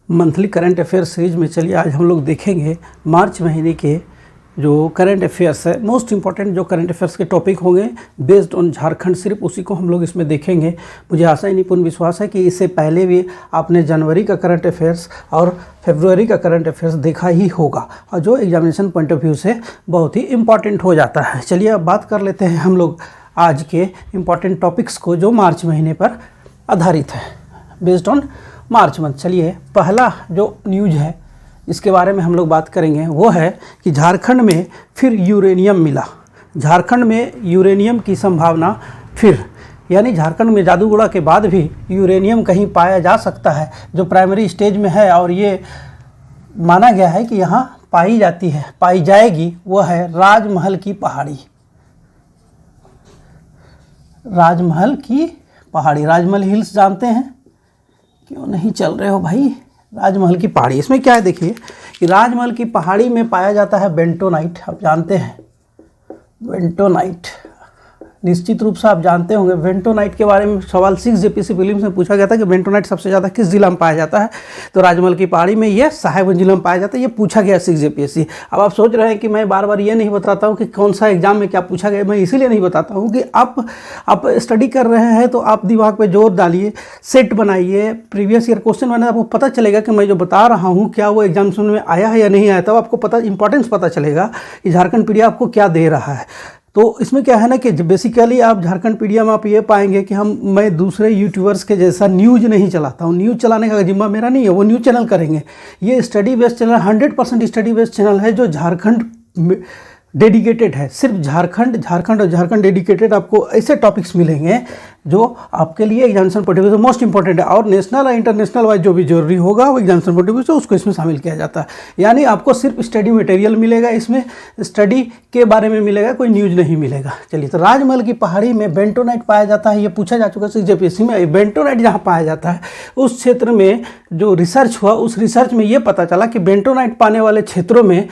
Monthly current affairs series में चलिए आज हम लोग देखेंगे मार्च महीने के जो करंट अफेयर्स है, मोस्ट इंपॉर्टेंट जो करंट अफेयर्स के टॉपिक होंगे बेस्ड ऑन झारखंड, सिर्फ उसी को हम लोग इसमें देखेंगे। मुझे आशा ही नहीं पूर्ण विश्वास है कि इससे पहले भी आपने जनवरी का करंट अफेयर्स और फरवरी का करंट अफेयर्स देखा ही होगा, और जो एग्जामिनेशन पॉइंट ऑफ व्यू से बहुत ही इंपॉर्टेंट हो जाता है। चलिए अब बात कर लेते हैं हम लोग आज के इम्पॉर्टेंट टॉपिक्स को जो मार्च महीने पर आधारित है, बेस्ड ऑन मार्च मंथ। चलिए पहला जो न्यूज़ है इसके बारे में हम लोग बात करेंगे, वो है कि झारखंड में फिर यूरेनियम मिला। झारखंड में यूरेनियम की संभावना फिर, यानी झारखंड में जादूगोड़ा के बाद भी यूरेनियम कहीं पाया जा सकता है, जो प्राइमरी स्टेज में है और ये माना गया है कि यहाँ पाई जाएगी। वो है राजमहल की पहाड़ी। राजमहल की पहाड़ी, राजमहल हिल्स जानते हैं, क्यों नहीं चल रहे हो भाई। राजमहल की पहाड़ी, इसमें क्या है देखिए कि राजमहल की पहाड़ी में पाया जाता है बेंटोनाइट। आप जानते हैं बेंटोनाइट, निश्चित रूप से आप जानते होंगे। बेंटोनाइट के बारे में सवाल 6 जेपीसी प्रीलिम्स में पूछा गया था कि बेंटोनाइट सबसे ज़्यादा किस जिला में पाया जाता है, तो राजमहल की पहाड़ी में ये साहेबगंज जिला में पाया जाता है। ये पूछा गया 6 जेपीएससी। अब आप सोच रहे हैं कि मैं बार बार ये नहीं बताता हूँ कि कौन सा एग्जाम में क्या पूछा गया, मैं इसीलिए नहीं बताता हूँ कि आप स्टडी कर रहे हैं तो आप दिमाग पे जोर डालिए, सेट बनाइए, प्रीवियस ईयर क्वेश्चन बनाइए, आपको पता चलेगा कि मैं जो बता रहा हूँ क्या वो एग्जामिनेशन में आया है या नहीं आया। तब आपको पता इंपॉर्टेंस पता चलेगा कि झारखंड पीडिया आपको क्या दे रहा है। तो इसमें क्या है ना कि बेसिकली आप झारखंड पीडिया में आप ये पाएंगे कि मैं दूसरे यूट्यूबर्स के जैसा न्यूज़ नहीं चलाता हूँ। न्यूज़ चलाने का जिम्मा मेरा नहीं है, वो न्यूज़ चैनल करेंगे। ये study based channel 100% study based channel है जो झारखंड डेडिकेटेड है। सिर्फ झारखंड और झारखंड डेडिकेटेड आपको ऐसे टॉपिक्स मिलेंगे जो आपके लिए एग्जामिनेशन पॉइंट ऑफ व्यू से मोस्ट इंपॉर्टेंट है, और नेशनल और इंटरनेशनल वाइज जो भी जरूरी होगा वो एग्जामिनेशन पॉइंट ऑफ व्यू से उसको इसमें शामिल किया जाता है। यानी आपको सिर्फ स्टडी मटेरियल मिलेगा, इसमें स्टडी के बारे में मिलेगा, कोई न्यूज़ नहीं मिलेगा। चलिए, तो राजमहल की पहाड़ी में बेंटोनाइट पाया जाता है, ये पूछा जा चुका है जेपीएससी में। बेंटोनाइट जहाँ पाया जाता है उस क्षेत्र में जो रिसर्च हुआ, उस रिसर्च में ये पता चला कि बेंटोनाइट पाने वाले क्षेत्रों में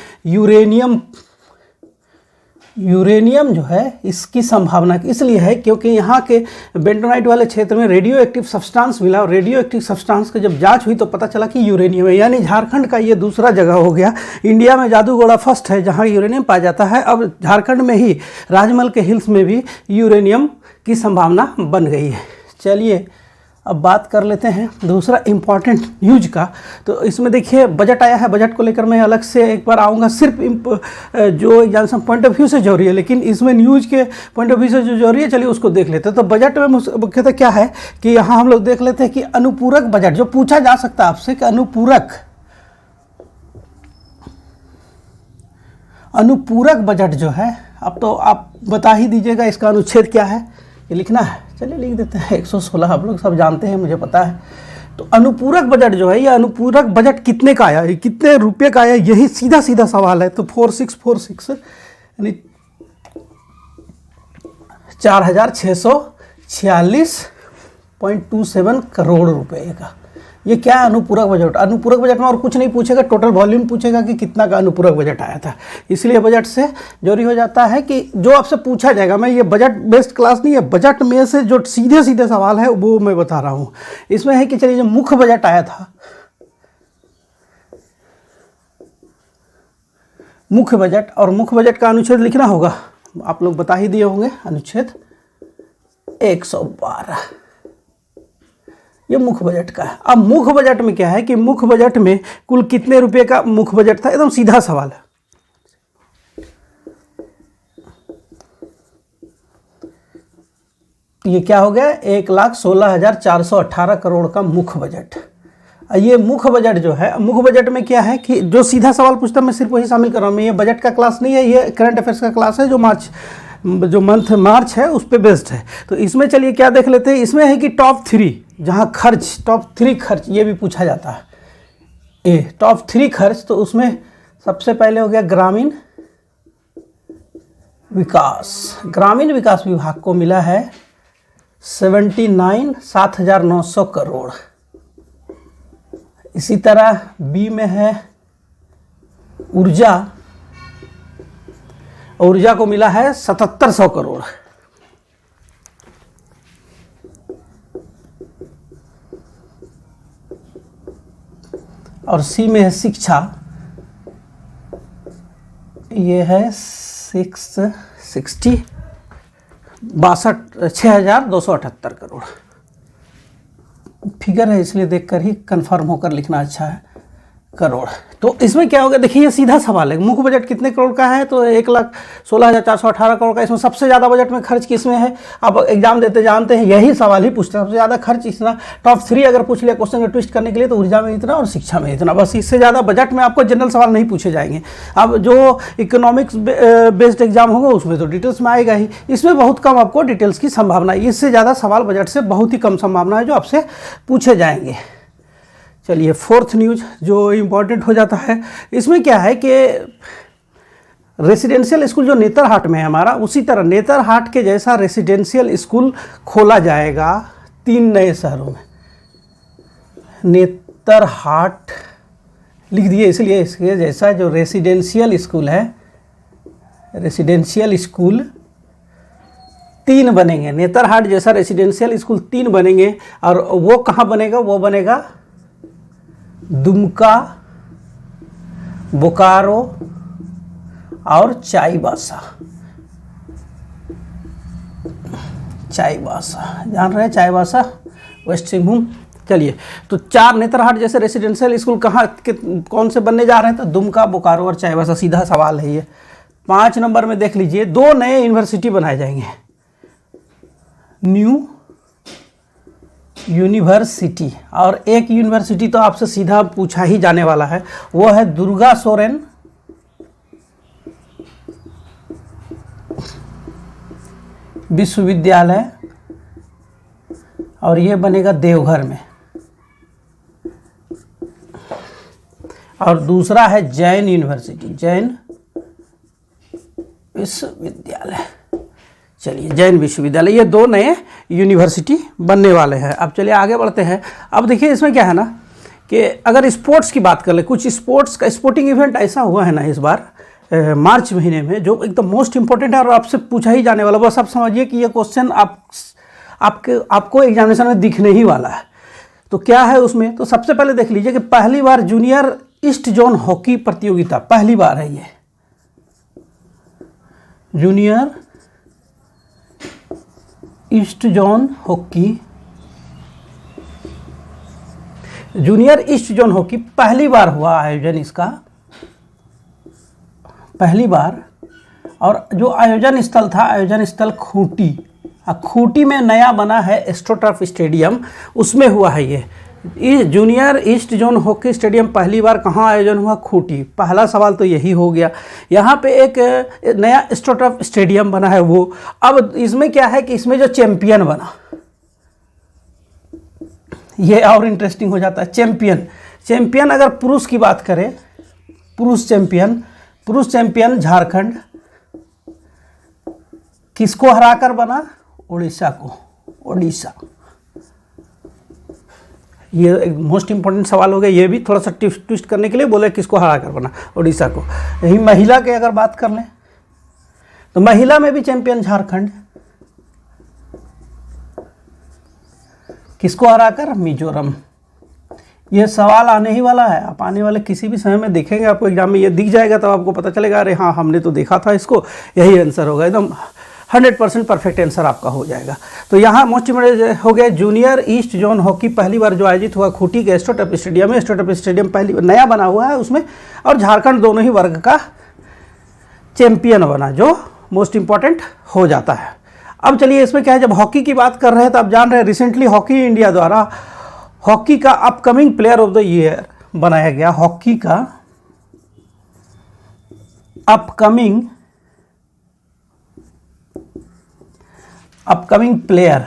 यूरेनियम जो है इसकी संभावना इसलिए है क्योंकि यहाँ के बेंटोनाइट वाले क्षेत्र में रेडियो एक्टिव सब्सटेंस मिला, और रेडियो एक्टिव सब्सटेंस की जब जांच हुई तो पता चला कि यूरेनियम है। यानी झारखंड का ये दूसरा जगह हो गया। इंडिया में जादूगोड़ा फर्स्ट है जहाँ यूरेनियम पाया जाता है। अब झारखंड में ही राजमहल के हिल्स में भी यूरेनियम की संभावना बन गई है। चलिए अब बात कर लेते हैं दूसरा इम्पॉर्टेंट न्यूज का। तो इसमें देखिए बजट आया है, बजट को लेकर मैं अलग से एक बार आऊँगा, सिर्फ जो एग्जामिनेशन पॉइंट ऑफ व्यू से जरूरी है, लेकिन इसमें न्यूज़ के पॉइंट ऑफ व्यू से जो जरूरी है चलिए उसको देख लेते हैं। तो बजट में मुख्यतः क्या है कि यहाँ हम लोग देख लेते हैं कि अनुपूरक बजट, जो पूछा जा सकता है आपसे कि अनुपूरक बजट जो है, अब तो आप बता ही दीजिएगा इसका अनुच्छेद क्या है, ये लिखना है। चलिए लिख देते हैं 116, आप लोग सब जानते हैं, मुझे पता है। तो अनुपूरक बजट जो है, ये अनुपूरक बजट कितने का आया, कितने रुपए का आया, यही सीधा सीधा सवाल है। तो 4646 यानी 4646.27 करोड़ रुपए का, ये क्या है अनुपूरक बजट। अनुपूरक बजट में और कुछ नहीं पूछेगा, टोटल वॉल्यूम पूछेगा कि कितना का अनुपूरक बजट आया था। इसलिए बजट से जरूरी हो जाता है कि जो आपसे पूछा जाएगा, मैं ये बजट बेस्ड क्लास नहीं है, बजट में से जो सीधे सीधे सवाल है वो मैं बता रहा हूँ। इसमें है कि चलिए जो मुख्य बजट आया था, मुख्य बजट, और मुख्य बजट का अनुच्छेद लिखना होगा, आप लोग बता ही दिए होंगे, अनुच्छेद 112 ये मुख्य बजट का है। अब मुख्य बजट में क्या है कि मुख्य बजट में कुल कितने रुपए का मुख्य बजट था, एकदम सीधा सवाल है। ये क्या हो गया, 1,16,418 करोड़ का मुख्य बजट। ये मुख्य बजट जो है, मुख्य बजट में क्या है कि जो सीधा सवाल पूछता मैं सिर्फ वही शामिल कर रहा हूँ। मैं ये बजट का क्लास नहीं है, ये करंट अफेयर्स का क्लास है जो मंथ मार्च है उस पर बेस्ड है। तो इसमें चलिए क्या देख लेते हैं। इसमें है कि टॉप 3 जहाँ खर्च, टॉप 3 खर्च ये भी पूछा जाता है। टॉप 3 खर्च, तो उसमें सबसे पहले हो गया ग्रामीण विकास विभाग को मिला है 7,900 करोड़। इसी तरह बी में है ऊर्जा को मिला है 7,700 करोड़। और सी में है शिक्षा, ये है 660 62,278 करोड़ फिगर है, इसलिए देखकर ही कंफर्म होकर लिखना अच्छा है, करोड़। तो इसमें क्या होगा, देखिए ये सीधा सवाल है, मुख्य बजट कितने करोड़ का है, तो 1,16,418 करोड़ का। इसमें सबसे ज़्यादा बजट में खर्च किसमें है, अब एग्जाम देते जानते हैं यही सवाल ही पूछते हैं, सबसे ज़्यादा खर्च इतना। टॉप 3 अगर पूछ लिया क्वेश्चन को ट्विस्ट करने के लिए तो ऊर्जा में इतना और शिक्षा में इतना, बस इससे ज़्यादा बजट में आपको जनरल सवाल नहीं पूछे जाएंगे। अब जो इकोनॉमिक्स बेस्ड एग्जाम होगा उसमें तो डिटेल्स में आएगा ही, इसमें बहुत कम आपको डिटेल्स की संभावना है, इससे ज़्यादा सवाल बजट से बहुत ही कम संभावना है जो आपसे पूछे जाएंगे। चलिए फोर्थ न्यूज जो इम्पोर्टेंट हो जाता है, इसमें क्या है कि रेसिडेंशियल स्कूल जो नेतरहाट में है हमारा, उसी तरह नेतरहाट के जैसा रेसिडेंशियल स्कूल खोला जाएगा 3 नए शहरों में। नेतरहाट लिख दिए इसलिए, इसके जैसा जो रेसिडेंशियल स्कूल है, रेसिडेंशियल स्कूल 3 बनेंगे। नेतरहाट जैसा रेसिडेंशियल स्कूल 3 बनेंगे, और वो कहाँ बनेगा, वो बनेगा दुमका, बोकारो और चाईबासा। चाईबासा जान रहे हैं, चाईबासा वेस्ट सिंहभूम। चलिए, तो 4 नेतरहाट जैसे रेसिडेंशियल स्कूल कहाँ कौन से बनने जा रहे हैं, तो दुमका, बोकारो और चाईबासा, सीधा सवाल है ये। 5 नंबर में देख लीजिए, 2 नए यूनिवर्सिटी बनाए जाएंगे, न्यू यूनिवर्सिटी, और एक यूनिवर्सिटी तो आपसे सीधा पूछा ही जाने वाला है, वो है दुर्गा सोरेन विश्वविद्यालय, और ये बनेगा देवघर में। और दूसरा है जैन यूनिवर्सिटी, जैन विश्वविद्यालय। चलिए, जैन विश्वविद्यालय, ये 2 नए यूनिवर्सिटी बनने वाले हैं। अब चलिए आगे बढ़ते हैं। अब देखिए इसमें क्या है ना कि अगर स्पोर्ट्स की बात कर ले, कुछ स्पोर्ट्स का स्पोर्टिंग इवेंट ऐसा हुआ है ना इस बार मार्च महीने में, जो एकदम मोस्ट इंपॉर्टेंट है और आपसे पूछा ही जाने वाला। बस आप समझिए कि ये क्वेश्चन आपको एग्जामिनेशन में दिखने ही वाला है। तो क्या है उसमें, तो सबसे पहले देख लीजिए कि पहली बार जूनियर ईस्ट जोन हॉकी प्रतियोगिता, पहली बार है ये junior east zone hockey, junior east zone hockey पहली बार हुआ आयोजन इसका, पहली बार। और जो आयोजन स्थल था, आयोजन स्थल खूंटी, खूंटी में नया बना है एस्ट्रोटर्फ स्टेडियम, उसमें हुआ है ये junior east zone hockey stadium. पहली बार कहाँ आयोजन हुआ, खूंटी। पहला सवाल तो यही हो गया। यहाँ पे एक नया एस्ट्रोटर्फ स्टेडियम बना है वो। अब इसमें क्या है कि इसमें जो चैंपियन बना, ये और इंटरेस्टिंग हो जाता है। चैंपियन अगर पुरुष की बात करें, पुरुष चैंपियन झारखंड किसको हराकर बना, उड़ीसा को, ओडिशा। ये एक मोस्ट इंपॉर्टेंट सवाल हो गया, ये भी थोड़ा सा ट्विस्ट करने के लिए बोले किसको हराकर बना, उड़ीसा को। यही महिला के अगर बात कर लें तो महिला में भी चैंपियन झारखंड, किसको हराकर, मिजोरम। ये सवाल आने ही वाला है, आप आने वाले किसी भी समय में देखेंगे, आपको एग्जाम में ये दिख जाएगा, तब आपको पता चलेगा अरे हाँ हमने तो देखा था इसको, यही आंसर होगा। एकदम 100% परफेक्ट आंसर आपका हो जाएगा। तो यहाँ मोस्ट इंपॉर्टेंट हो गया जूनियर ईस्ट जोन हॉकी, पहली बार जो आयोजित हुआ खूंटी के एस्ट्रोटर्फ स्टेडियम में। एस्ट्रोटर्फ स्टेडियम पहली नया बना हुआ है उसमें, और झारखंड दोनों ही वर्ग का चैंपियन बना, जो मोस्ट इंपॉर्टेंट हो जाता है। अब चलिए इसमें क्या है, जब हॉकी की बात कर रहे हैं तो आप जान रहे हैं रिसेंटली हॉकी इंडिया द्वारा हॉकी का upcoming player of the year बनाया गया। हॉकी का upcoming player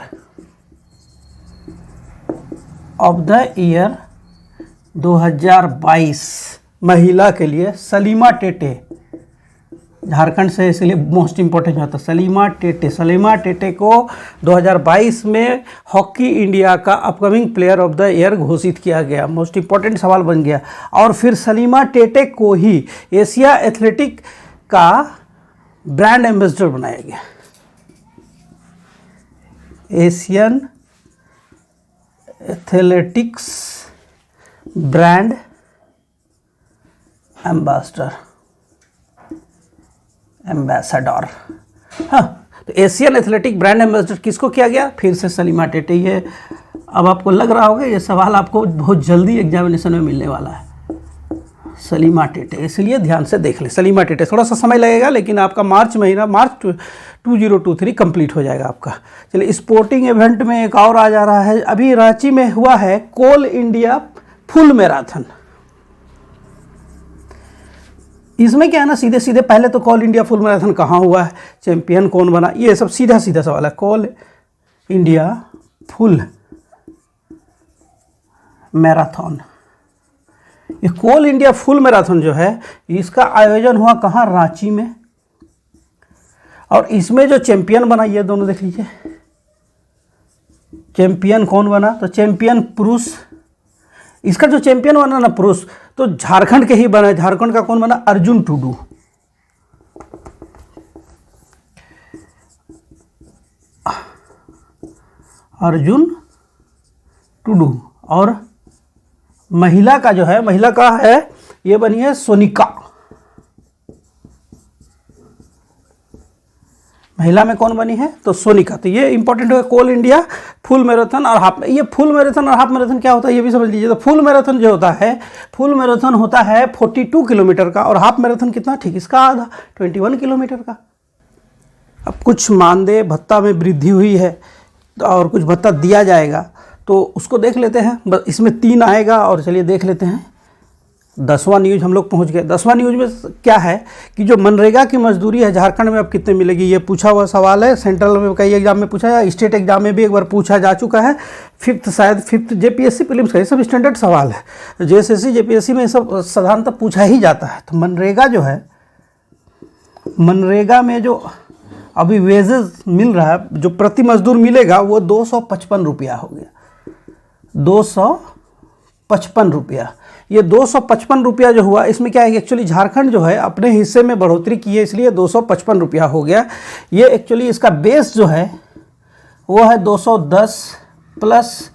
of the year 2022 महिला के लिए सलीमा टेटे, झारखंड से, इसलिए मोस्ट इंपॉर्टेंट होता है। सलीमा टेटे को 2022 में हॉकी इंडिया का upcoming player of the year घोषित किया गया। मोस्ट इंपॉर्टेंट सवाल बन गया। और फिर सलीमा टेटे को ही एशिया एथलेटिक का ब्रांड एम्बेसडर बनाया गया। Asian athletics brand ambassador, ambassador, हाँ। तो एशियन एथलेटिक ब्रांड एम्बेसडर किसको किया गया? फिर से सलीमा टेटे। ये अब आपको लग रहा होगा ये सवाल आपको बहुत जल्दी एग्जामिनेशन में मिलने वाला है। सलीमा टेटे, इसलिए ध्यान से देख लें। सलीमा टेटे, थोड़ा सा समय लगेगा लेकिन आपका मार्च 2023 कंप्लीट हो जाएगा आपका। चलिए, स्पोर्टिंग इवेंट में एक और आ जा रहा है। अभी रांची में हुआ है कोल इंडिया फुल मैराथन। इसमें क्या है ना, सीधे सीधे पहले तो कोल इंडिया फुल मैराथन कहाँ हुआ है, चैंपियन कौन बना, ये सब सीधा सीधा सवाल है। कोल इंडिया फुल मैराथन, ये कोल इंडिया फुल मैराथन जो है इसका आयोजन हुआ कहाँ? रांची में। और इसमें जो चैंपियन बना, ये दोनों देख लीजिए, चैंपियन कौन बना? तो चैंपियन पुरुष, इसका जो चैंपियन बना ना पुरुष, तो झारखंड के ही बना। झारखंड का कौन बना? अर्जुन टुडू। अर्जुन टुडू। और महिला का जो है, महिला का है, ये बनी है सोनिका। महिला में कौन बनी है? तो सोनिका। तो ये इंपॉर्टेंट है, कोल इंडिया फुल मैराथन और हाफ। ये फुल मैराथन और हाफ मैराथन क्या होता है ये भी समझ लीजिए। तो फुल मैराथन जो होता है, फुल मैराथन होता है 42 किलोमीटर का, और हाफ मैराथन कितना? ठीक इसका आधा, 21 किलोमीटर का। अब कुछ मानदेय भत्ता में वृद्धि हुई है और कुछ भत्ता दिया जाएगा, तो उसको देख लेते हैं। इसमें 3 आएगा, और चलिए देख लेते हैं। 10वां न्यूज़ हम लोग पहुंच गए। 10वां न्यूज़ में क्या है कि जो मनरेगा की मजदूरी है झारखंड में अब कितने मिलेगी, ये पूछा हुआ सवाल है। सेंट्रल में कई एग्जाम में पूछा है, स्टेट एग्जाम में भी एक बार पूछा जा चुका है। फिफ्थ जेपीएससी प्रीलिम्स का ये सब स्टैंडर्ड सवाल है। जेएसएससी जेपीएससी में ये सब साधारणतः पूछा ही जाता है। तो मनरेगा जो है, मनरेगा में जो अभी वेजेस मिल रहा है, जो प्रति मजदूर मिलेगा, वो 255 रुपया हो गया। 255 रुपया। ये 255 रुपया जो हुआ, इसमें क्या है कि एक्चुअली झारखंड जो है अपने हिस्से में बढ़ोतरी की है, इसलिए 255 रुपया हो गया। ये एक्चुअली इसका बेस जो है वो है 210, प्लस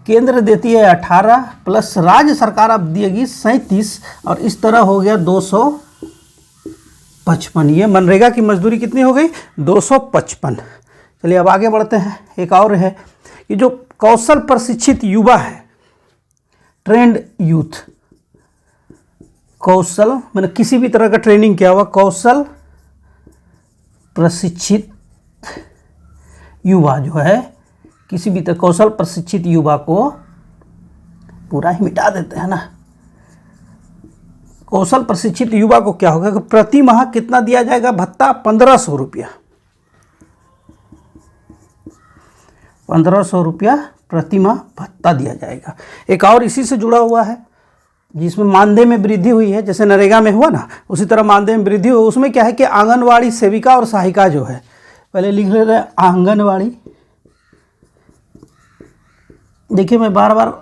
केंद्र देती है 18, प्लस राज्य सरकार अब देगी 37, और इस तरह हो गया 255। ये मनरेगा की मजदूरी कितनी हो गई? 255। चलिए अब आगे बढ़ते हैं। एक और है कि जो कौशल प्रशिक्षित युवा है, ट्रेंड यूथ, कौशल मतलब किसी भी तरह का ट्रेनिंग किया हुआ, कौशल प्रशिक्षित युवा जो है, किसी भी तरह कौशल प्रशिक्षित युवा को पूरा ही मिटा देते हैं ना। कौशल प्रशिक्षित युवा को क्या होगा कि प्रति माह कितना दिया जाएगा भत्ता? 1500 रुपया। 1500 रुपया प्रति माह भत्ता दिया जाएगा। एक और इसी से जुड़ा हुआ है जिसमें मानदेय में वृद्धि हुई है, जैसे नरेगा में हुआ ना, उसी तरह मानदेय में वृद्धि हुई। उसमें क्या है कि आंगनवाड़ी सेविका और सहायिका जो है, पहले लिख ले रहे आंगनवाड़ी। देखिए मैं बार बार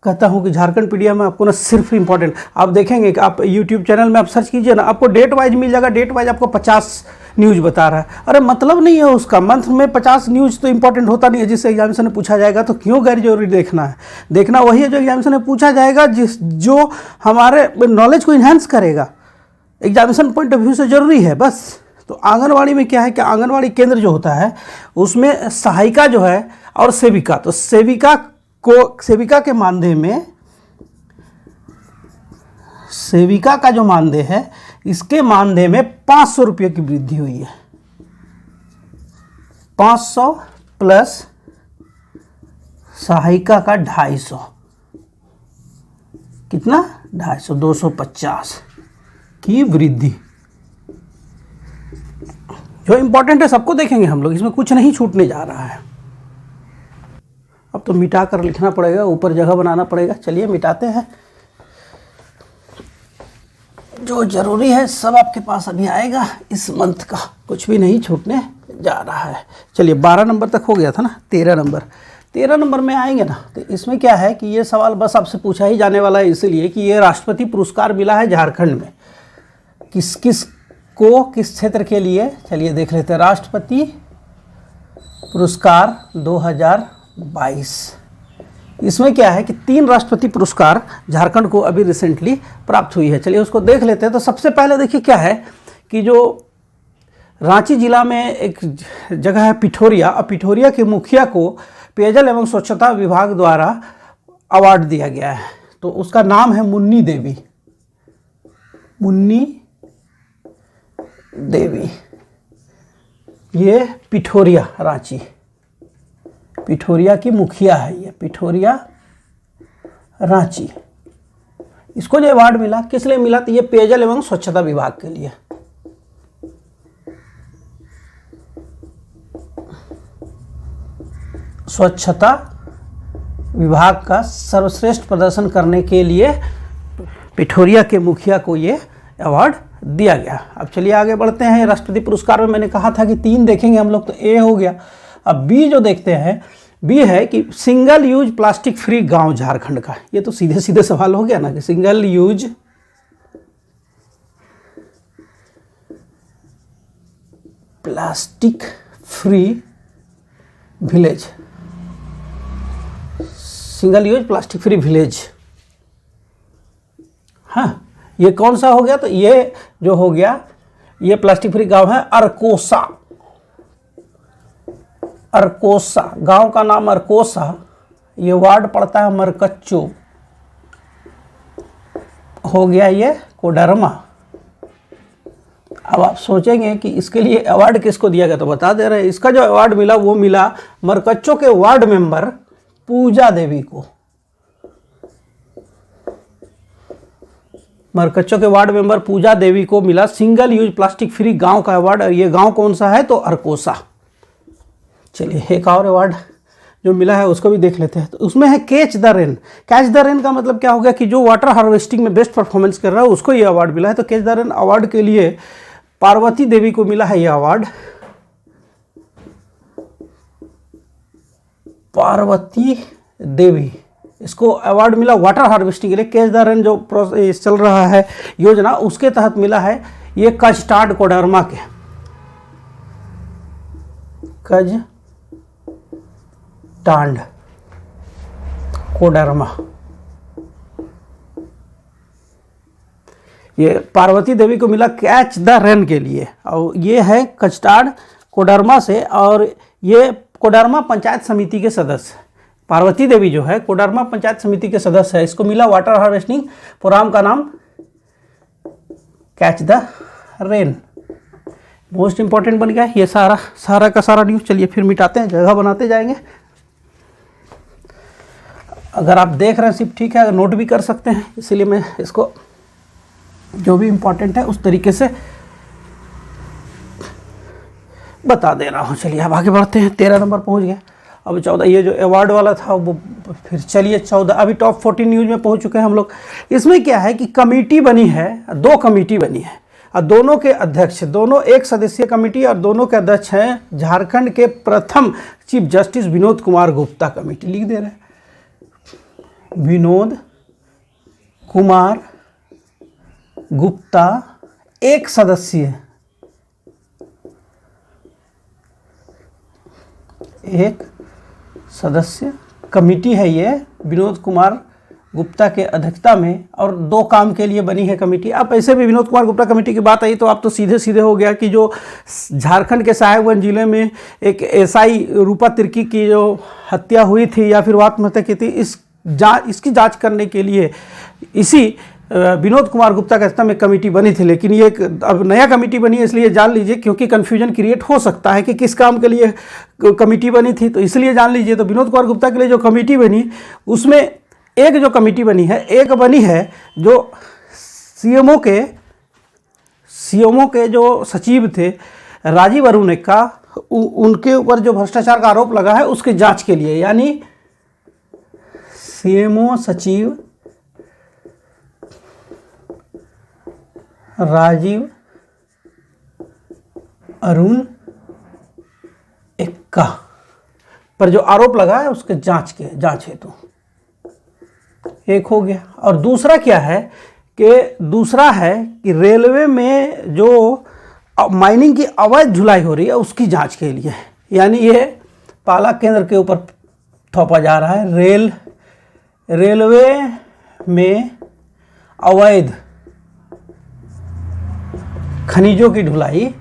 कहता हूँ कि झारखंड पीडीएफ में आपको ना सिर्फ इंपॉर्टेंट, आप देखेंगे कि आप यूट्यूब चैनल में आप सर्च कीजिए ना, आपको डेट वाइज मिल जाएगा। डेट वाइज आपको 50 न्यूज़ बता रहा है। अरे मतलब नहीं है उसका, मंथ में 50 न्यूज़ तो इंपॉर्टेंट होता नहीं है। जिससे एग्जामिनेशन में पूछा जाएगा तो क्यों गैर जरूरी देखना है? देखना वही है जो एग्जामिनेशन में पूछा जाएगा, जो हमारे नॉलेज को इन्हांस करेगा, एग्जामिनेशन पॉइंट ऑफ व्यू से ज़रूरी है बस। तो आंगनवाड़ी में क्या है कि आंगनवाड़ी केंद्र जो होता है उसमें सहायिका जो है और सेविका, तो सेविका के मानदेय में, सेविका का जो मानदेय है इसके मानदेय में 500 रुपये की वृद्धि हुई है। 500 प्लस सहायिका का 250, कितना? 250, 250 की वृद्धि। जो इंपॉर्टेंट है सबको देखेंगे हम लोग, इसमें कुछ नहीं छूटने जा रहा है। अब तो मिटा कर लिखना पड़ेगा, ऊपर जगह बनाना पड़ेगा। चलिए मिटाते हैं, जो जरूरी है सब आपके पास अभी आएगा इस मंथ का, कुछ भी नहीं छूटने जा रहा है। चलिए 12 नंबर तक हो गया था ना, 13 नंबर में आएंगे ना। तो इसमें क्या है कि ये सवाल बस आपसे पूछा ही जाने वाला है, इसलिए कि ये राष्ट्रपति पुरस्कार मिला है झारखंड में, किस किस को, किस क्षेत्र के लिए। चलिए देख लेते हैं। राष्ट्रपति पुरस्कार 2022 इसमें क्या है कि 3 राष्ट्रपति पुरस्कार झारखंड को अभी रिसेंटली प्राप्त हुई है। चलिए उसको देख लेते हैं। तो सबसे पहले देखिए क्या है कि जो रांची जिला में एक जगह है पिठोरिया, और पिठोरिया के मुखिया को पेयजल एवं स्वच्छता विभाग द्वारा अवार्ड दिया गया है। तो उसका नाम है मुन्नी देवी। मुन्नी देवी, ये पिठोरिया रांची, पिठोरिया की मुखिया है ये, पिठोरिया रांची। इसको जो अवार्ड मिला किस लिए मिला? तो ये पेयजल एवं स्वच्छता विभाग के लिए। स्वच्छता विभाग का सर्वश्रेष्ठ प्रदर्शन करने के लिए पिठोरिया के मुखिया को ये अवार्ड दिया गया। अब चलिए आगे बढ़ते हैं। राष्ट्रपति पुरस्कार में मैंने कहा था कि 3 देखेंगे हम लोग, तो ए हो गया। अब बी जो देखते हैं, बी है कि सिंगल यूज प्लास्टिक फ्री गांव झारखंड का। ये तो सीधे सीधे सवाल हो गया ना कि single use plastic free village, single use plastic free village. हाँ, ये कौन सा हो गया? तो ये जो हो गया, ये प्लास्टिक फ्री गांव है अरकोसा। अरकोसा गांव का नाम अरकोसा, ये वार्ड पड़ता है मरकच्चो, हो गया ये कोडरमा। अब आप सोचेंगे कि इसके लिए अवार्ड किसको दिया गया, तो बता दे रहे हैं। इसका जो अवार्ड मिला वो मिला मरकच्चो के वार्ड मेंबर पूजा देवी को। मरकच्चो के वार्ड मेंबर पूजा देवी को मिला सिंगल यूज प्लास्टिक फ्री गांव का अवार्ड। और ये गांव कौन सा है? तो अरकोसा। चलिए एक और अवार्ड जो मिला है उसको भी देख लेते हैं। तो उसमें है catch the rain. Catch the rain का मतलब क्या हो गया कि जो वाटर हार्वेस्टिंग में बेस्ट परफॉर्मेंस कर रहा है उसको ये अवार्ड मिला है। तो कैच द रेन अवार्ड के लिए पार्वती देवी को मिला है ये अवार्ड। पार्वती देवी, इसको अवार्ड मिला वाटर हार्वेस्टिंग के लिए। कैच द रेन जो प्रोसेस चल रहा है योजना, उसके तहत मिला है ये कजटाड कोडरमा के, कजटांड कोडरमा। ये पार्वती देवी को मिला कैच द रेन के लिए, और ये है कजटाड कोडरमा से, और ये कोडरमा पंचायत समिति के सदस्य। पार्वती देवी जो है कोडरमा पंचायत समिति के सदस्य है। इसको मिला वाटर हार्वेस्टिंग प्रोग्राम का नाम catch the rain. Most important बन गया ये सारा का सारा न्यूज़। चलिए फिर मिटाते हैं, जगह बनाते जाएंगे। अगर आप देख रहे हैं सिर्फ ठीक है, अगर नोट भी कर सकते हैं, इसीलिए मैं इसको जो भी इम्पोर्टेंट है उस तरीके से बता दे रहा हूँ। चलिए अब आगे बढ़ते हैं। 13 नंबर पहुँच गया। अब 14, ये जो अवार्ड वाला था वो फिर चलिए 14, अभी टॉप 14 न्यूज़ में पहुँच चुके हैं हम लोग। इसमें क्या है कि कमेटी बनी है, 2 कमेटी बनी है, और दोनों के अध्यक्ष, दोनों एक सदस्यीय कमेटी, और दोनों के अध्यक्ष हैं झारखंड के प्रथम chief justice Vinod Kumar Gupta. Committee लिख दे रहे हैं, विनोद कुमार गुप्ता, एक सदस्यीय, एक सदस्य कमेटी है ये विनोद कुमार गुप्ता के अध्यक्षता में, और 2 काम के लिए बनी है कमेटी। अब ऐसे भी विनोद कुमार गुप्ता कमेटी की बात आई तो आप तो सीधे सीधे हो गया कि जो झारखंड के साहेबगंज जिले में एक एसआई रूपा तिर्की की जो हत्या हुई थी या फिर आत्महत्या की थी, इसकी जांच करने के लिए इसी विनोद कुमार गुप्ता के अध्यक्षता में कमेटी बनी थी। लेकिन ये अब नया कमेटी बनी है, इसलिए जान लीजिए, क्योंकि कन्फ्यूजन क्रिएट हो सकता है कि किस काम के लिए कमेटी बनी थी, तो इसलिए जान लीजिए। तो विनोद कुमार गुप्ता के लिए जो कमेटी बनी, उसमें एक जो कमेटी बनी है, एक बनी है जो सीएमओ के जो सचिव थे राजीव अरुण का, उनके ऊपर जो भ्रष्टाचार का आरोप लगा है उसके जांच के लिए, यानी सीएमओ सचिव राजीव अरुण एक्का पर जो आरोप लगा है उसके जांच हेतु एक हो गया। और दूसरा क्या है कि रेलवे में जो माइनिंग की अवैध ढुलाई हो रही है उसकी जांच के लिए, यानी ये पाला केंद्र के ऊपर थोपा जा रहा है, रेल रेलवे में अवैध खनिजों की ढुलाई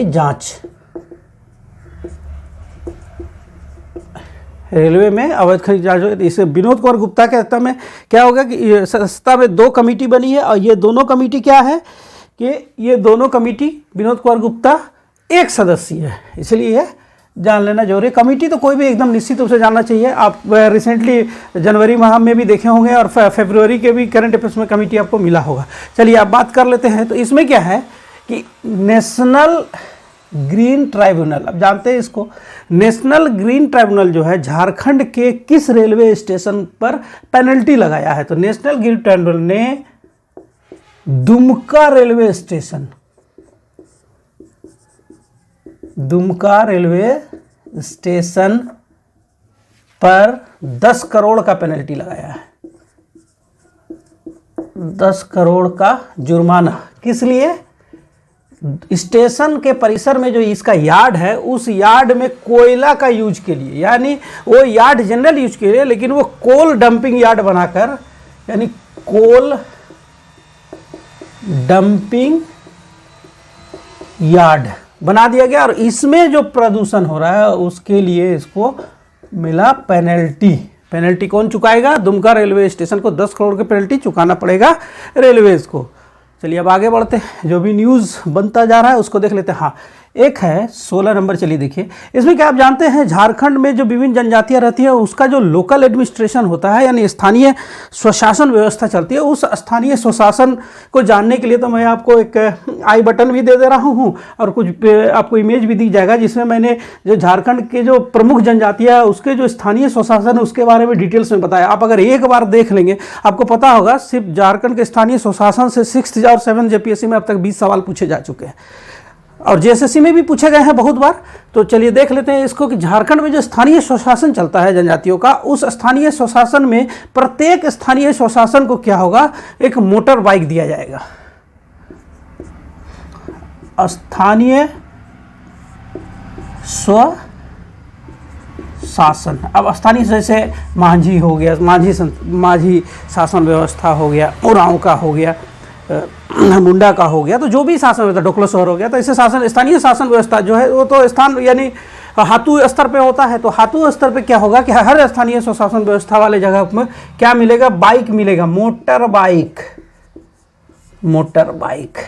जांच। रेलवे में अवैध खनिज जांच, इसे विनोद कुमार गुप्ता के अध्यक्षता में क्या होगा कि संस्था में 2 कमेटी बनी है और ये दोनों कमेटी क्या है कि ये दोनों कमेटी विनोद कुमार गुप्ता एक सदस्यीय है, इसलिए ये जान लेना जरूरी है। कमेटी तो कोई भी एकदम निश्चित रूप से जानना चाहिए। आप रिसेंटली जनवरी माह में भी देखे होंगे और फरवरी के भी करंट अफेयर्स में कमेटी आपको मिला होगा। चलिए आप बात कर लेते हैं। तो इसमें क्या है कि नेशनल ग्रीन ट्राइब्यूनल, अब जानते हैं इसको, नेशनल ग्रीन ट्राइब्यूनल जो है झारखंड के किस रेलवे स्टेशन पर पेनल्टी लगाया है? तो नेशनल ग्रीन ट्राइब्यूनल ने Dumka railway station, Dumka railway station पर 10 करोड़ का पेनल्टी लगाया है, 10 करोड़ का जुर्माना। किस लिए? स्टेशन के परिसर में जो इसका यार्ड है उस यार्ड में कोयला का यूज के लिए, यानी वो यार्ड जनरल यूज के लिए, लेकिन वो कोल डंपिंग यार्ड बनाकर, यानी कोल डंपिंग यार्ड बना दिया गया और इसमें जो प्रदूषण हो रहा है उसके लिए इसको मिला पेनल्टी। पेनल्टी कौन चुकाएगा? दुमका रेलवे स्टेशन को 10 करोड़ की पेनल्टी चुकाना पड़ेगा रेलवेज को। चलिए अब आगे बढ़ते हैं, जो भी न्यूज़ बनता जा रहा है उसको देख लेते हैं। हाँ, एक है 16 नंबर, चलिए देखिए। इसमें क्या आप जानते हैं झारखंड में जो विभिन्न जनजातियां रहती हैं उसका जो लोकल एडमिनिस्ट्रेशन होता है, यानी स्थानीय स्वशासन व्यवस्था चलती है, उस स्थानीय स्वशासन को जानने के लिए तो मैं आपको एक आई बटन भी दे रहा हूँ और कुछ आपको इमेज भी दी जाएगा जिसमें मैंने जो झारखंड के जो प्रमुख जनजातियाँ उसके जो स्थानीय स्वशासन है उसके बारे में डिटेल्स में बताया। आप अगर एक बार देख लेंगे आपको पता होगा सिर्फ झारखंड के स्थानीय स्वशासन से 6th और 7th JPSC में अब तक 20 सवाल पूछे जा चुके हैं और JSSC में भी पूछे गए हैं बहुत बार। तो चलिए देख लेते हैं इसको कि झारखंड में जो स्थानीय स्वशासन चलता है जनजातियों का, उस स्थानीय स्वशासन में प्रत्येक स्थानीय स्वशासन को क्या होगा, एक मोटर बाइक दिया जाएगा। स्थानीय स्वशासन, अब स्थानीय जैसे मांझी हो गया, मांझी शासन व्यवस्था हो गया, उरांव का हो गया, मुंडा का हो गया, तो जो भी शासन व्यवस्था, डोकलासोर हो गया, तो इसे शासन, स्थानीय शासन व्यवस्था जो है वो तो स्थान यानी हाथू स्तर पे होता है। तो हाथू स्तर पे क्या होगा कि हर स्थानीय स्वशासन व्यवस्था वाले जगह में क्या मिलेगा, बाइक मिलेगा, मोटर बाइक। मोटर बाइक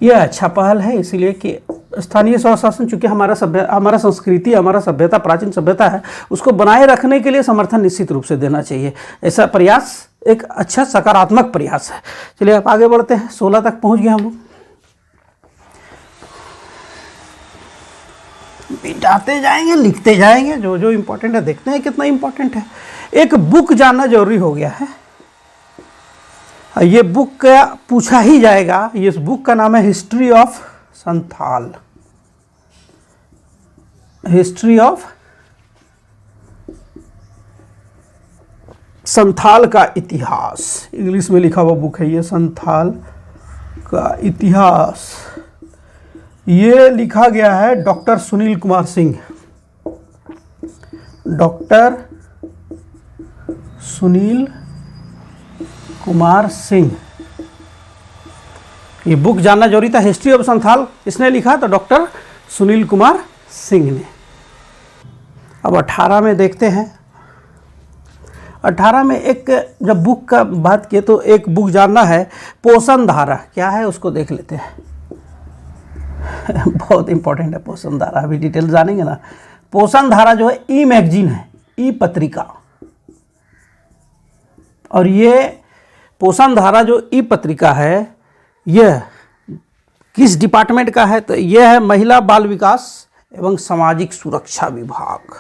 ये अच्छा पहल है, इसीलिए कि स्थानीय स्वशासन चूंकि हमारा संस्कृति, हमारा सभ्यता, प्राचीन सभ्यता है, उसको बनाए रखने के लिए समर्थन निश्चित रूप से देना चाहिए। ऐसा प्रयास एक अच्छा सकारात्मक प्रयास है। चलिए आप आगे बढ़ते हैं, 16 तक पहुंच गए हम लोग। बिठाते जाएंगे, लिखते जाएंगे, जो जो इम्पोर्टेंट है देखते हैं कितना इम्पोर्टेंट है। एक बुक जानना जरूरी हो गया है। ये बुक का पूछा ही जाएगा। इस बुक का नाम है history of Santhal. History of Santhal का इतिहास, इंग्लिश में लिखा हुआ बुक है ये, संथाल का इतिहास। ये लिखा गया है डॉक्टर सुनील कुमार सिंह। डॉक्टर सुनील कुमार सिंह, ये बुक जानना जरूरी था। हिस्ट्री ऑफ संथाल किसने लिखा? तो डॉक्टर सुनील कुमार सिंह ने। अब 18 में देखते हैं। 18 में एक जब बुक का बात किए तो एक बुक जानना है, पोषण धारा क्या है उसको देख लेते हैं। बहुत इंपॉर्टेंट है पोषण धारा, अभी डिटेल जानेंगे ना। पोषण धारा जो है ई मैगजीन है, ई पत्रिका, और ये पोषण धारा जो ई पत्रिका है यह किस डिपार्टमेंट का है? तो यह है महिला बाल विकास एवं सामाजिक सुरक्षा विभाग।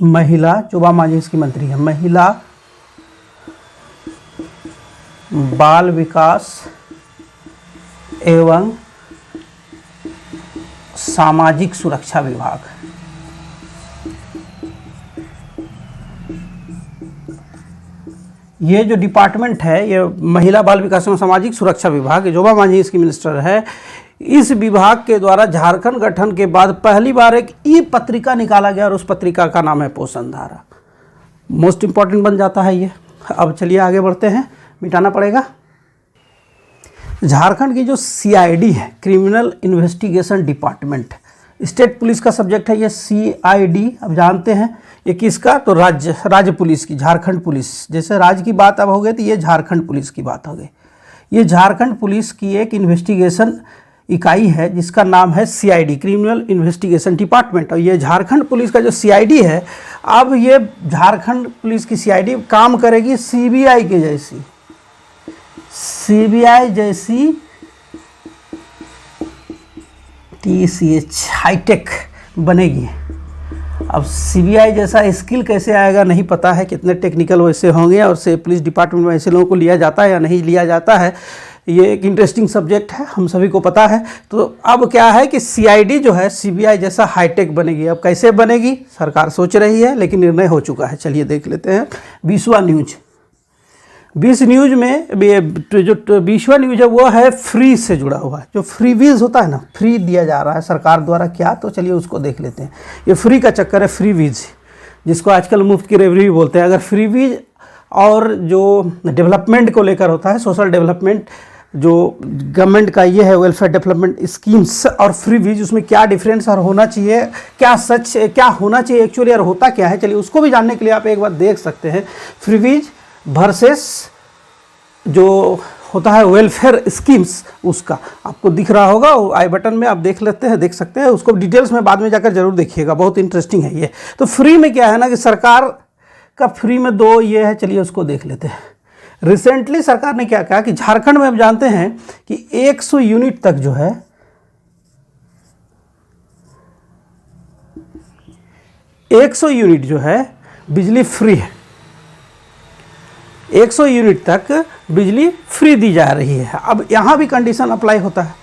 महिला, शोभा मांझी इसकी मंत्री है, महिला बाल विकास एवं सामाजिक सुरक्षा विभाग। ये जो डिपार्टमेंट है, ये महिला बाल विकास एवं सामाजिक सुरक्षा विभाग, शोभा मांझी इसकी मिनिस्टर है। इस विभाग के द्वारा झारखंड गठन के बाद पहली बार एक ई पत्रिका निकाला गया और उस पत्रिका का नाम है पोषण धारा। मोस्ट इंपॉर्टेंट बन जाता है ये। अब चलिए आगे बढ़ते हैं, मिटाना पड़ेगा। झारखंड की जो CID है, criminal investigation department, state police का सब्जेक्ट है ये CID। अब जानते हैं ये किसका, तो राज्य पुलिस की, झारखंड पुलिस। जैसे राज्य की बात अब हो गई तो ये झारखंड पुलिस की बात हो गई। ये झारखंड पुलिस की एक इन्वेस्टिगेशन इकाई है जिसका नाम है CID, क्रिमिनल इन्वेस्टिगेशन डिपार्टमेंट। और ये झारखंड पुलिस का जो CID है, अब ये झारखंड पुलिस की CID काम करेगी CBI के जैसी, CBI जैसी TCH हाईटेक बनेगी। अब CBI जैसा स्किल कैसे आएगा नहीं पता है, कितने टेक्निकल वैसे होंगे और से पुलिस डिपार्टमेंट में ऐसे लोगों को लिया जाता है या नहीं लिया जाता है, ये एक इंटरेस्टिंग सब्जेक्ट है, हम सभी को पता है। तो अब क्या है कि CID जो है CBI जैसा हाईटेक बनेगी। अब कैसे बनेगी सरकार सोच रही है, लेकिन निर्णय हो चुका है। चलिए देख लेते हैं 20वां न्यूज। 20 न्यूज में जो 20वां न्यूज है वो है फ्री से जुड़ा हुआ है। जो फ्रीवीज होता है ना, फ्री दिया जा रहा है सरकार द्वारा क्या, तो चलिए उसको देख लेते हैं। ये फ्री का चक्कर है, फ्रीवीज, जिसको आजकल मुफ्त की रेवड़ी भी बोलते हैं। अगर फ्रीवीज और जो डेवलपमेंट को लेकर होता है, सोशल डेवलपमेंट जो गवर्नमेंट का ये है, वेलफेयर डेवलपमेंट स्कीम्स और फ्रीवीज, उसमें क्या डिफरेंस और होना चाहिए, क्या सच क्या होना चाहिए एक्चुअली और होता क्या है, चलिए उसको भी जानने के लिए आप एक बार देख सकते हैं। फ्रीवीज वर्सेस जो होता है वेलफेयर स्कीम्स, उसका आपको दिख रहा होगा आई बटन में, आप देख सकते हैं उसको डिटेल्स में बाद में जाकर जरूर देखिएगा, बहुत इंटरेस्टिंग है ये। तो फ्री में क्या है ना कि सरकार का फ्री में दो ये है, चलिए उसको देख लेते हैं। रिसेंटली सरकार ने क्या कहा कि झारखंड में आप जानते हैं कि 100 यूनिट तक जो है 100 यूनिट जो है बिजली फ्री है। 100 यूनिट तक बिजली फ्री दी जा रही है। अब यहाँ भी कंडीशन अप्लाई होता है।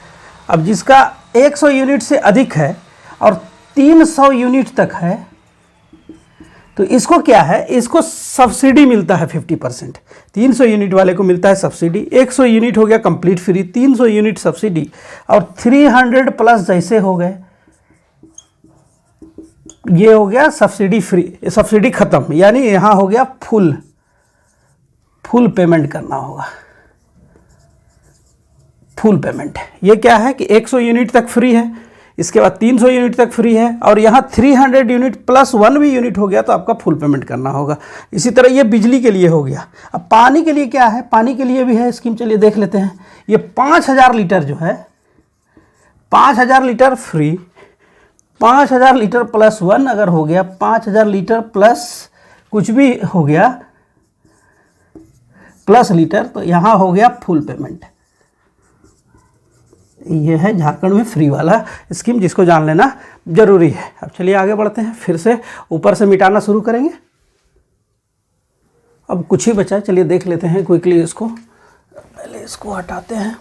अब जिसका 100 यूनिट से अधिक है और 300 यूनिट तक है, तो इसको क्या है, इसको सब्सिडी मिलता है 50%। 300 यूनिट वाले को मिलता है सब्सिडी। 100 यूनिट हो गया कंप्लीट फ्री, 300 यूनिट सब्सिडी, और 300 प्लस जैसे हो गए, ये हो गया सब्सिडी फ्री, सब्सिडी खत्म, यानी यहाँ हो गया फुल पेमेंट करना होगा, फुल पेमेंट। ये क्या है कि 100 यूनिट तक फ्री है, इसके बाद 300 यूनिट तक फ्री है, और यहाँ 300 यूनिट प्लस 1 भी यूनिट हो गया तो आपका फुल पेमेंट करना होगा। इसी तरह ये बिजली के लिए हो गया। अब पानी के लिए क्या है, पानी के लिए भी है स्कीम, चलिए देख लेते हैं। ये 5000 लीटर जो है, 5000 लीटर फ्री, 5000 लीटर प्लस 1 अगर हो गया, 5000 लीटर प्लस कुछ भी हो गया प्लस लीटर, तो यहाँ हो गया फुल पेमेंट। ये है झारखंड में फ्री वाला स्कीम, जिसको जान लेना जरूरी है। अब चलिए आगे बढ़ते हैं, फिर से ऊपर से मिटाना शुरू करेंगे। अब कुछ ही बचा है, चलिए देख लेते हैं क्विकली इसको। पहले इसको हटाते हैं।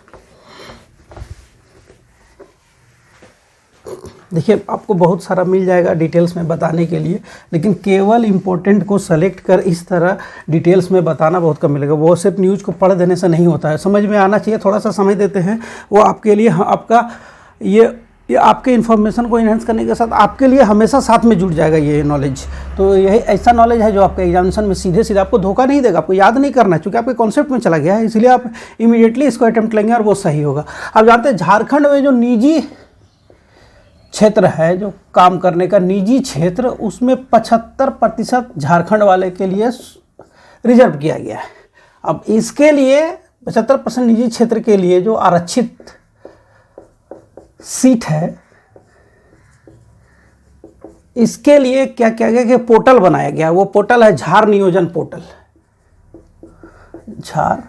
देखिए आपको बहुत सारा मिल जाएगा डिटेल्स में बताने के लिए, लेकिन केवल इम्पोर्टेंट को सेलेक्ट कर इस तरह डिटेल्स में बताना बहुत कम मिलेगा। वो सिर्फ न्यूज़ को पढ़ देने से नहीं होता है, समझ में आना चाहिए। थोड़ा सा समय देते हैं वो आपके लिए, आपका ये आपके इन्फॉर्मेशन को इन्हेंस करने के साथ आपके लिए हमेशा साथ में जुड़ जाएगा ये नॉलेज। तो यही ऐसा नॉलेज है जो आपके एग्जामिनेशन में सीधे आपको धोखा नहीं देगा, आपको याद नहीं करना है, क्योंकि आपके कॉन्सेप्ट में चला गया है, इसलिए आप इमीडिएटली इसको अटेम्प्ट लेंगे और वो सही होगा। आप जानते हैं झारखंड में जो निजी क्षेत्र है, जो काम करने का निजी क्षेत्र, उसमें 75% झारखंड वाले के लिए रिजर्व किया गया है। अब इसके लिए 75% निजी क्षेत्र के लिए जो आरक्षित सीट है, इसके लिए क्या किया गया कि पोर्टल बनाया गया। वो पोर्टल है झार नियोजन पोर्टल, झार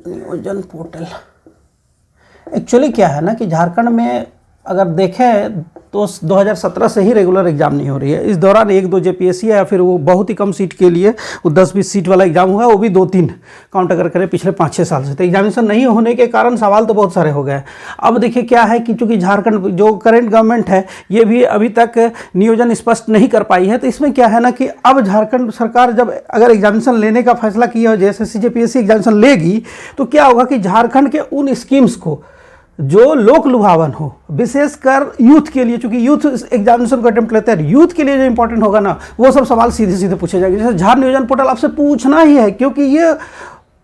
नियोजन पोर्टल। एक्चुअली क्या है ना कि झारखंड में अगर देखें तो 2017 से ही रेगुलर एग्जाम नहीं हो रही है। इस दौरान 1-2 जेपीएससी है, या फिर वो बहुत ही कम सीट के लिए वो 10-20 सीट वाला एग्जाम हुआ, वो भी 2-3 काउंट अगर करें पिछले 5-6 साल से। तो एग्जामिनेशन नहीं होने के कारण सवाल तो बहुत सारे हो गए। अब देखिए क्या है कि चूँकि झारखंड जो करेंट गवर्नमेंट है, ये भी अभी तक नियोजन स्पष्ट नहीं कर पाई है। तो इसमें क्या है ना कि अब झारखंड सरकार जब अगर एग्जामिनेशन लेने का फैसला किया और JSSC JPSC एग्जामिनेशन लेगी, तो क्या होगा कि झारखंड के उन स्कीम्स को जो लोक लुभावन हो, विशेषकर यूथ के लिए, चूंकि यूथ एग्जामिनेशन को अटेम्प्ट लेते हैं, यूथ के लिए जो इंपॉर्टेंट होगा ना वो सब सवाल सीधे सीधे पूछे जाएंगे। जैसे झार नियोजन पोर्टल आपसे पूछना ही है, क्योंकि ये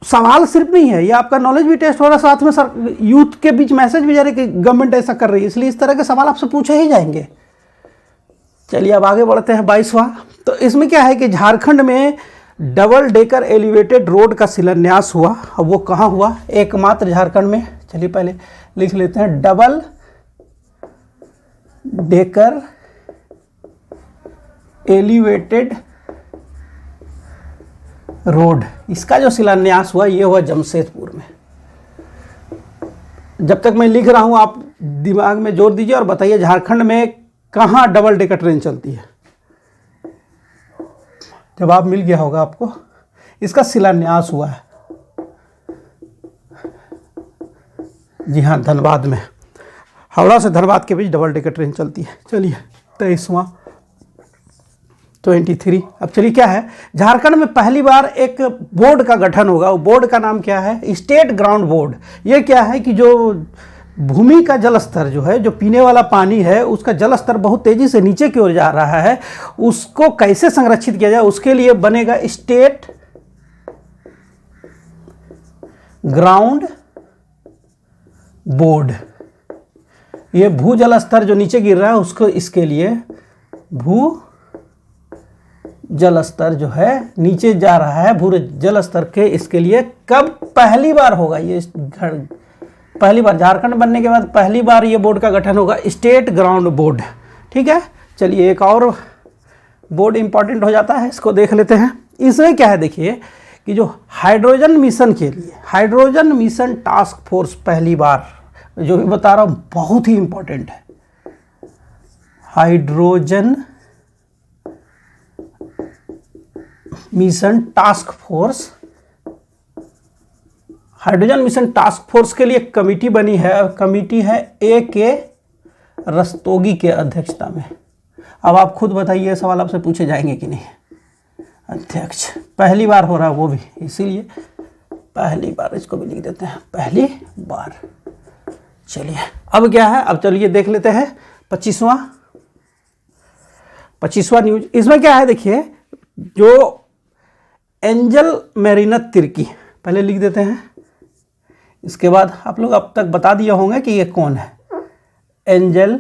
सवाल सिर्फ नहीं है, ये आपका नॉलेज भी टेस्ट हो रहा है, साथ में सर यूथ के बीच मैसेज भी जा रहा है कि गवर्नमेंट ऐसा कर रही है, इसलिए इस तरह के सवाल आपसे पूछे ही जाएंगे। चलिए अब आगे बढ़ते हैं 22वां। तो इसमें क्या है कि झारखंड में डबल डेकर एलिवेटेड रोड का शिलान्यास हुआ। अब वो कहाँ हुआ? एकमात्र झारखंड में। चलिए पहले लिख लेते हैं, डबल डेकर एलिवेटेड रोड, इसका जो शिलान्यास हुआ ये हुआ जमशेदपुर में। जब तक मैं लिख रहा हूं आप दिमाग में जोर दीजिए और बताइए झारखंड में कहाँ डबल डेकर ट्रेन चलती है। जवाब मिल गया होगा आपको, इसका शिलान्यास हुआ है। जी हाँ, धनबाद में, हावड़ा से धनबाद के बीच डबल डेकर ट्रेन चलती है। चलिए 23वां 23। अब चलिए क्या है, झारखंड में पहली बार एक बोर्ड का गठन होगा। वो बोर्ड का नाम क्या है? State ground board. ये क्या है कि जो भूमि का जल स्तर जो है, जो पीने वाला पानी है, उसका जल स्तर बहुत तेजी से नीचे की ओर जा रहा है, उसको कैसे संरक्षित किया जाए उसके लिए बनेगा स्टेट ग्राउंड बोर्ड। ये भू जल स्तर जो नीचे गिर रहा है उसको, इसके लिए भू जल स्तर जो है नीचे जा रहा है, भू जल स्तर के, इसके लिए कब पहली बार होगा ये पहली बार झारखंड बनने के बाद पहली बार ये बोर्ड का गठन होगा, स्टेट ग्राउंड बोर्ड। ठीक है, चलिए एक और बोर्ड इंपॉर्टेंट हो जाता है, इसको देख लेते हैं। इसमें क्या है देखिए कि जो हाइड्रोजन मिशन के लिए, हाइड्रोजन मिशन टास्क फोर्स पहली बार, जो भी बता रहा हूं बहुत ही इंपॉर्टेंट है। Hydrogen mission task force, hydrogen mission task force के लिए कमेटी बनी है, कमेटी है A.K. रस्तोगी के अध्यक्षता में। अब आप खुद बताइए, सवाल आपसे पूछे जाएंगे कि नहीं? अध्यक्ष पहली बार हो रहा है वो भी, इसीलिए पहली बार, इसको भी लिख देते हैं पहली बार। चलिए अब क्या है, अब चलिए देख लेते हैं 25वां न्यूज। इसमें क्या है देखिए, जो एंजल मैरिना तिर्की, पहले लिख देते हैं, इसके बाद आप लोग अब तक बता दिए होंगे कि ये कौन है। एंजल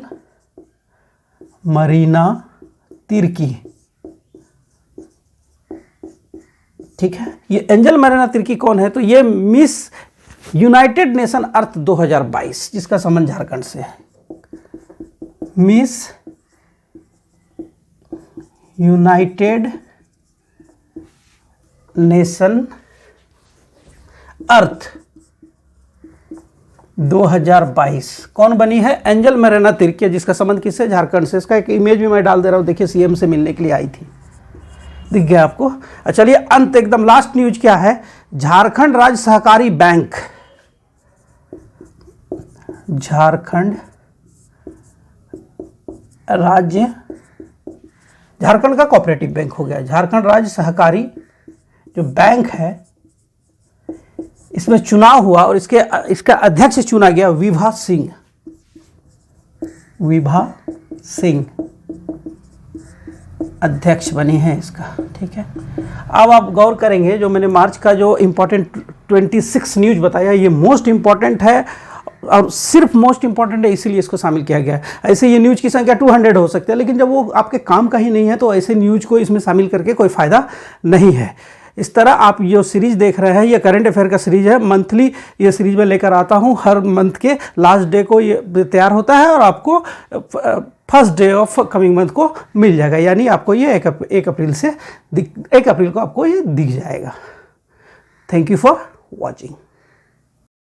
मरीना तिर्की, ठीक है। ये एंजल मरीना तिर्की कौन है? तो ये मिस यूनाइटेड नेशन अर्थ 2022, जिसका संबंध झारखंड से है। मिस यूनाइटेड नेशन अर्थ 2022 कौन बनी है? एंजल मरीना तिर्की, जिसका संबंध किससे? झारखंड से। इसका एक इमेज भी मैं डाल दे रहा हूं, देखिए सीएम से मिलने के लिए आई थी, दिख गया आपको? चलिए अंत एकदम लास्ट न्यूज क्या है, झारखंड राज्य सहकारी बैंक, झारखंड राज्य, झारखंड का कोऑपरेटिव बैंक हो गया, झारखंड राज्य सहकारी जो बैंक है, इसमें चुनाव हुआ और इसका अध्यक्ष चुना गया विभा सिंह, विभा सिंह अध्यक्ष बनी है इसका, ठीक है। अब आप गौर करेंगे, जो मैंने मार्च का जो इंपॉर्टेंट 26 न्यूज बताया, ये मोस्ट इंपॉर्टेंट है और सिर्फ मोस्ट इंपॉर्टेंट है, इसीलिए इसको शामिल किया गया है। ऐसे ये न्यूज की संख्या 200 हो सकती है, लेकिन जब वो आपके काम का ही नहीं है तो ऐसे न्यूज को इसमें शामिल करके कोई फ़ायदा नहीं है। इस तरह आप जो सीरीज देख रहे हैं, ये करंट अफेयर का सीरीज है, मंथली ये सीरीज में लेकर आता हूँ, हर मंथ के लास्ट डे को ये तैयार होता है और आपको first day of coming month को मिल जाएगा, यानी आपको ये 1 अप्रैल को आपको ये दिख जाएगा। Thank you for watching.